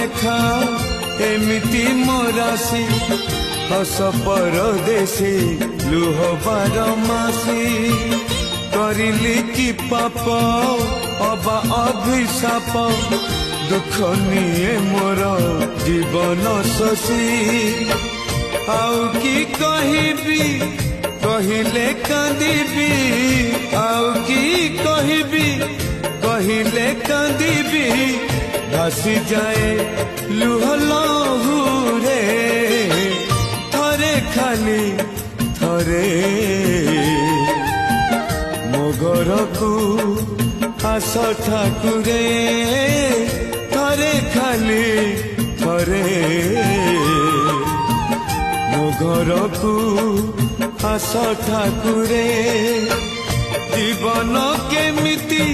ଲେଖା ଏମିତି ମୋରାସି ହସ ପରଦେଶୀ ଲୁହ ବାରମାସୀ କରିଲି କି ପାପ ଅବା ଅଭିଶାପ ଦୁଃଖ ନିଏ ମୋର ଜୀବନ ଶଶୀ ଆଉ କି କହିବି କହିଲେ କାନ୍ଦିବି ଆଉ କି କହିବି କହିଲେ କାନ୍ଦିବି ଭାସି ଯାଏ ଲୁହ ଲହୁରେ ଥରେ ଖାଲି ଥରେ ମୋ ଘରକୁ ଆସ ଠାକୁରେ ଥରେ ଖାଲି ଥରେ ମୋ ଘରକୁ ଆସ ଠାକୁରେ ଜୀବନ କେମିତି